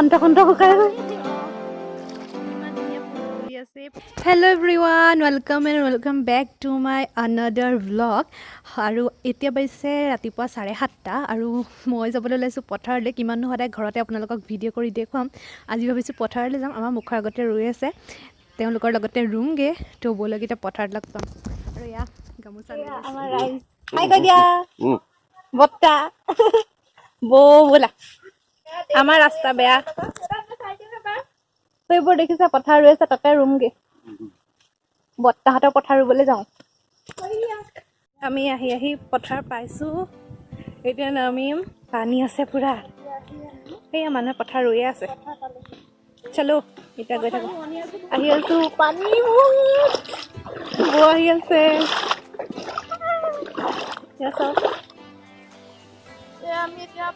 অন্তখন্ত শুকাই গ'ল। Hello' everyone, welcome back to my another vlog. আৰু এতিয়া পাইছে ৰাতিপুৱা 7:30 আৰু মই যাবলৈ ওলাইছোঁ পথাৰলৈ। কিমাননো সদায় ঘৰতে আপোনালোকক ভিডিঅ' কৰি দেখুৱাম। আজি ভাবিছোঁ পথাৰলৈ যাম। আমাৰ মুখৰ আগতে ৰৈ আছে, তেওঁলোকৰ লগতে ৰুমগৈ। তো ব'লক এতিয়া পথাৰত লগ পাম। আৰু এয়া গামোচা আমাৰ ৰাইজ হাই কৈ দিয়া বত্তা বৌ বোলা। আমাৰ ৰাস্তা বেয়া, সেইবোৰ দেখিছা পথাৰ ৰুই আছে, তাতে ৰুমগে। বত্তাহঁতৰ পথাৰ ৰুবলৈ যাওঁ। আমি আহি পথাৰ পাইছোঁ। এতিয়া নামিম, পানী আছে পুৰা। সেয়া মানুহে পথাৰ ৰুইয়ে আছে। চলো এতিয়া গৈ থাকোঁ। আহি আছোঁ, পানী বৌ আহি আছে। আমি এতিয়া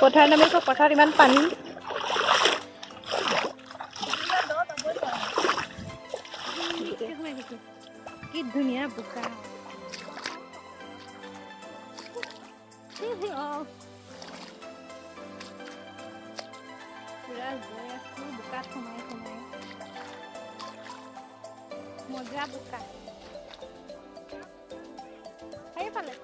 পথাৰত নামিছোঁ। পথাৰত ইমান পানী। কি ধুনীয়া বোকা। পুৰা গৈ আছোঁ বোকাত সোমাই মজা বোকা সেইফালে।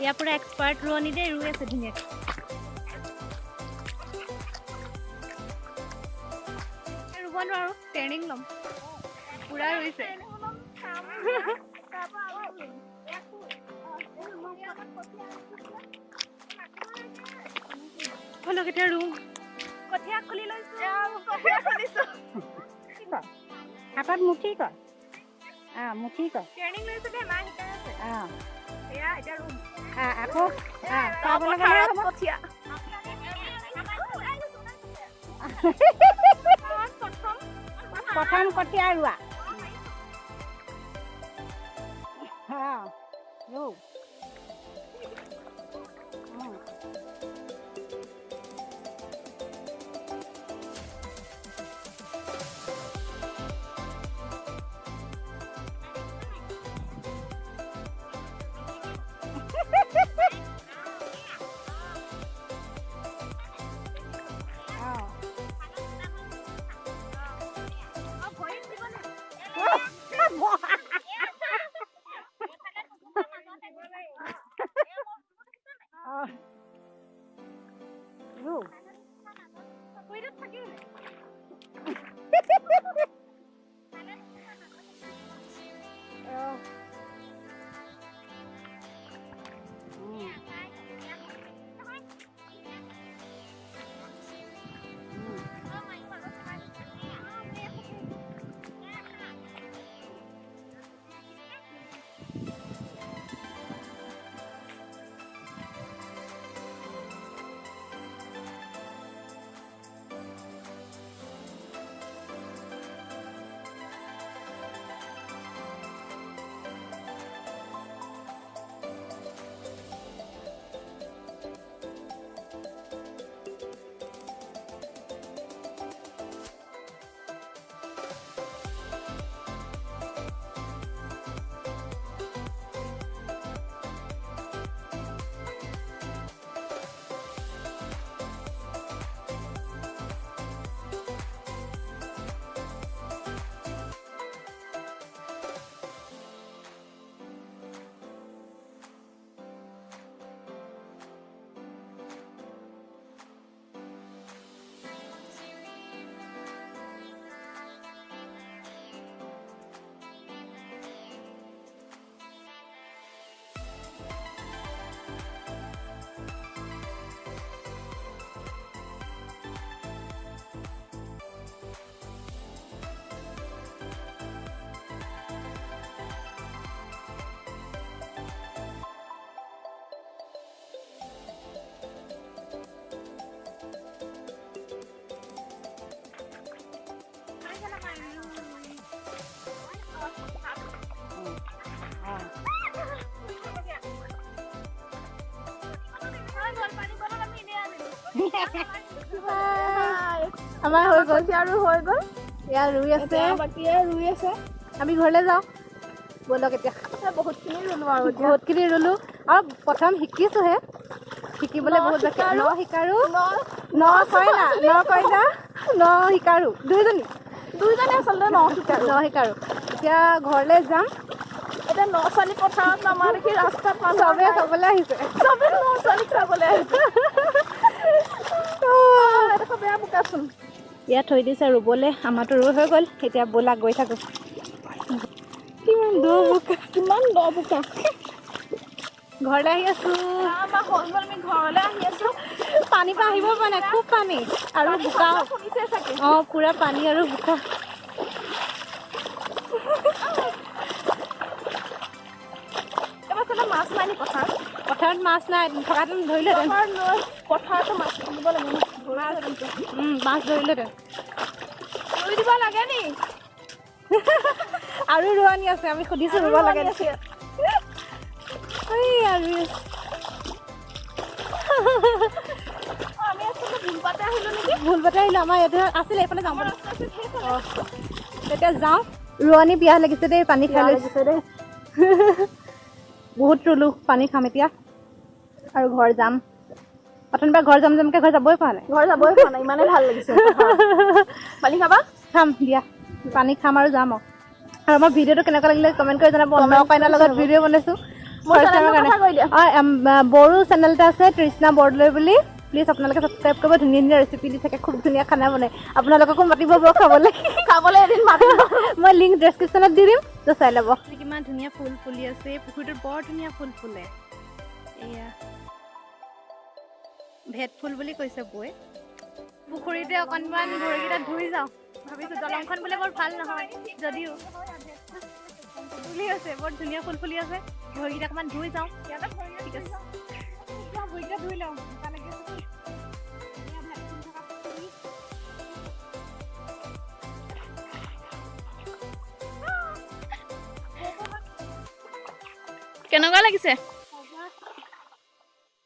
ইয়াৰ পৰা এক্সপাৰ্ট ৰোৱনী দেই, ৰুই আছে ধুনীয়াকৈ। ৰুব নোৱাৰোঁ, ট্ৰেইনিং ল'ম। পুৰা ৰুইছে। ব'লক এতিয়া ৰুম। কঠীয়া খুলি লৈছোঁ। হাতত মুঠি কৰ, মুঠি কৰ। ট্ৰেইনিং লৈছোঁ দেই, মা শিকাই আছে। এয়া এতিয়া ৰুম। আকৌ চাবলৈ গ'লে হ'ব। কঠীয়া প্ৰথম কঠীয়া ৰোৱা। ৰু। আমাৰ হৈ গ'ল আৰু হৈ গ'ল এয়া ৰুই আছে বাকীয়ে ৰুই আছে আমি ঘৰলৈ যাওঁ ব'লক এতিয়া বহুতখিনি ৰুলো আৰু বহুতখিনি ৰুলোঁ আৰু প্ৰথম শিকিছোঁহে শিকিবলৈ বহুত বাকী ন শিকাৰো ন কইনা ন শিকাৰো দুইজনী আচলতে ন শিকাৰো ন শিকাৰো এতিয়া ঘৰলৈ যাম এতিয়া ন ছোৱালী পথাৰত নামা দেখি ৰাস্তাত চবে চাবলৈ আহিছে চবে ন ছোৱালীক চাবলৈ আহিছে এডোখৰ বেয়া বোকাচোন ইয়াত থৈ দিছে ৰুবলৈ আমাৰতো ৰুই হৈ গ'ল এতিয়া ব'লা গৈ থাকোঁ কিমান দ বোকা ঘৰলৈ আহি আছোঁ আমাৰ হৈ গ'ল আমি ঘৰলৈ আহি আছো পানীৰ পৰা আহিব পৰা নাই খুব পানী আৰু বোকা শুনিছে চাগে অঁ পুৰা পানী আৰু বোকা এবাৰ চালে মাছ নাই নি পথাৰত মাছ নাই থকাটো ধৰিলেহেঁতেন পথাৰতো মাছ দিব লাগে মাছ ধৰিলেহেঁতেন ৰুই দিব লাগে নি আৰু ৰোৱনী আছে আমি সুধিছোঁ ৰুব লাগে নেকি আৰু আমি আচলতে ভুলপাতে আহিলোঁ নেকি ভুলবাতে আহিলোঁ আমাৰ ইয়াতে আছিলে এইফালে যাওঁ ব'লা অঁ তেতিয়া যাওঁ ৰোৱনী পিয়াহ লাগিছে দেই পানী খাই লাগিছে দেই বহুত ৰুলোঁ পানী খাম এতিয়া আৰু ঘৰ যাম প্ৰথমবাৰ ঘৰ যামকৈ ঘৰ যাবই পৰা নাই ইমানেই ভাল লাগিছে পানী খাবা খাম দিয়া পানী খাম আৰু যাম আৰু আমাৰ ভিডিঅ'টো কেনেকুৱা লাগিলে কমেণ্ট কৰি জনাব ন কইনাৰ লগত ভিডিঅ' বনাইছোঁ বড়ো চেনেল এটা আছে তৃষ্ণা বৰদলৈ বুলি প্লিজ আপোনালোকে ছাবস্ক্ৰাইব কৰিব ধুনীয়া ধুনীয়া ৰেচিপি দি থাকে খুব ধুনীয়া খানা বনায় আপোনালোককো মাতিব বাৰু খাবলৈ এদিন মাতিব মই লিংক ডেছক্ৰিপশ্যনত দি দিম তো চাই ল'ব কিমান ধুনীয়া ফুল ফুলি আছে পুখুৰীটোত বৰ ধুনীয়া ফুল ফুলে এয়া ভেট ফুল বুলি কৈছে বৌয়ে পুখুৰীতে অকণমান ভৰিকেইটা ধুই যাওঁ ভাবিছোঁ দলংখন বোলে বৰ ভাল নহয় যদিও ফুলি আছে বৰ ধুনীয়া ফুল ফুলি আছে ভৰিকেইটা অকণমান ধুই যাওঁ ঠিক আছে ভৰিকেইটা ধুই লওঁ কেনেকুৱা লাগিছে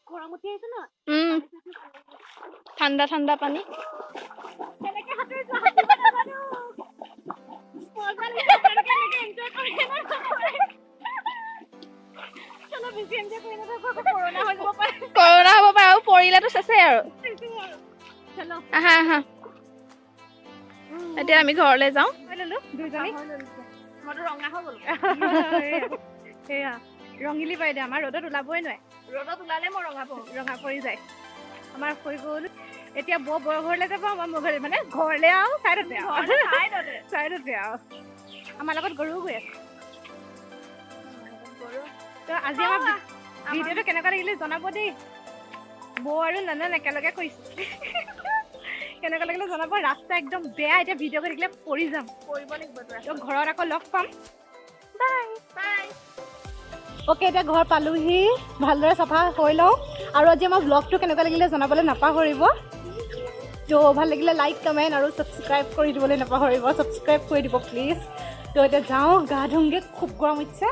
গৰম উঠি আহিছে ন ঠাণ্ডা ঠাণ্ডা পানী কৰোণা হ'ব পাৰে আৰু পৰিলেতো চেছে আৰু আহা আহা এতিয়া আমি ঘৰলৈ যাওঁ মইতো ৰঙা হৈ গ'লো সেয়া ৰঙিলি পাই দে আমাৰ ৰ'দত ওলাবই নোৱাৰে ৰ'দত ওলালে মই ৰঙা পৰি যায় আমাৰ হৈ গ'ল এতিয়া বৰ ঘৰলৈ যাব আমাৰ মোৰ ঘৰলৈ মানে ঘৰলৈ আৰু চাইডতে আৰু আমাৰ লগত গৰুও গৈ আছে তো আজি আমাৰ ভিডিঅ'টো কেনেকুৱা লাগিলে জনাব দেই বৌ আৰু নানান একেলগে কৈছে কেনেকুৱা লাগিলে জনাব ৰাস্তা একদম বেয়া এতিয়া ভিডিঅ' কৰি থাকিলে পৰি যাম কৰিব লাগিব তো ঘৰত আকৌ লগ পাম বাই অ'কে এতিয়া ঘৰ পালোহি ভালদৰে চাফা হৈ লওঁ আৰু আজি আমাৰ ব্লগটো কেনেকুৱা লাগিলে জনাবলৈ নাপাহৰিব তো ভাল লাগিলে লাইক কমেণ্ট আৰু ছাবস্ক্ৰাইব কৰি দিবলৈ নাপাহৰিব ছাবস্ক্ৰাইব কৰি দিব প্লিজ তো এতিয়া যাওঁ গা ধুওঁগৈ খুব গৰম উঠিছে